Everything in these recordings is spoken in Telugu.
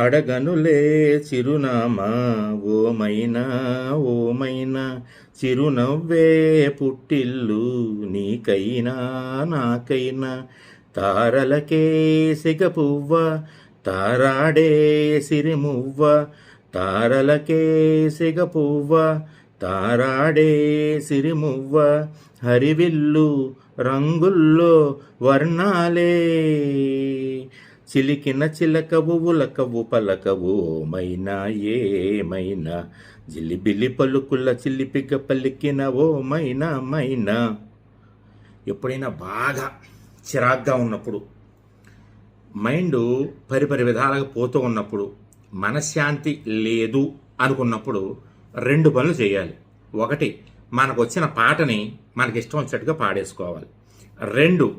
అడగనులే చిరునామా ఓమైనా ఓమైనా చిరునవ్వే పుట్టిల్లు నీకైనా నాకైనా తారలకే సిగపువ్వ తారాడే సిరిమువ్వ తారలకే సిగపువ్వ తారాడే సిరిమువ్వ హరివిల్లు రంగుల్లో వర్ణాలే చిలికిన చిలకవు ఉలకవు పలకవు మైనా ఏమైనా జిలిబిలి పలుకుల చిలిపిగ పలికిన ఓ మైనా మైనా. ఎప్పుడైనా బాగా చిరాగ్గా ఉన్నప్పుడు, మైండ్ పరిపరి విధాలుగా పోతూ ఉన్నప్పుడు, మనశ్శాంతి లేదు అనుకున్నప్పుడు 2 పనులు చేయాలి. ఒకటి, మనకు వచ్చిన పాటని మనకి ఇష్టం వచ్చినట్టుగా పాడేసుకోవాలి. 2,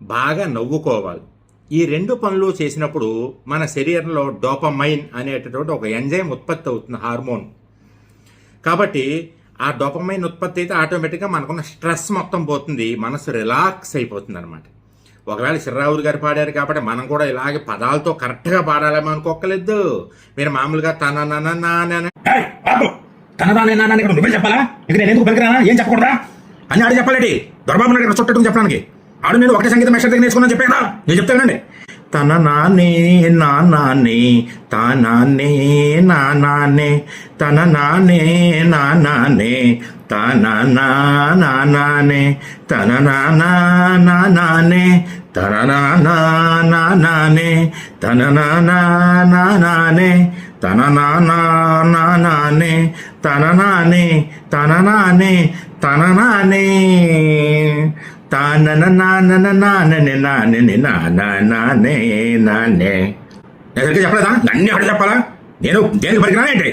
బాగా నవ్వుకోవాలి. ఈ 2 పనులు చేసినప్పుడు మన శరీరంలో డోపమైన్ అనేటటువంటి ఒక ఎంజైమ్ ఉత్పత్తి అవుతుంది, హార్మోన్. కాబట్టి ఆ డోపమైన్ ఉత్పత్తి అయితే ఆటోమేటిక్గా మనకున్న స్ట్రెస్ మొత్తం పోతుంది, మనసు రిలాక్స్ అయిపోతుంది అనమాట. ఒకవేళ చిర్రావులు గారు పాడారు కాబట్టి మనం కూడా ఇలాగే పదాలతో కరెక్ట్గా పాడాలేమో అనుకోకలేదు. మీరు మామూలుగా నువ్వే చెప్పాలా? ఇక నేను ఎందుకు పలికిరానా? ఏం చెప్పకూడదా అని ఆడు చెప్పాలండి. దొరబాబు నాయుడు ఇక్కడ చుట్టూ చెప్పడానికి ఆడు నేను ఒకటే సంగీతం మేస్టర్ దగ్గర నేర్చుకున్నాను చెప్పాడా? నేను చెప్తానండి. తన నానే నా నానే తా నానే నా నానే తన నానే నా నానే తా నానా నా నానే తన నానా నా నానే తన నానా నా నానే తన నానా నా నానే తన నానా నా నానే తన నానే తన నానే తన నానే తానన నానన నాననే నాననే నానే నానే. నేను చెప్పలేదా? అన్నీ అక్కడ చెప్పాలా? నేను దేనికి పలికినా ఏంటి?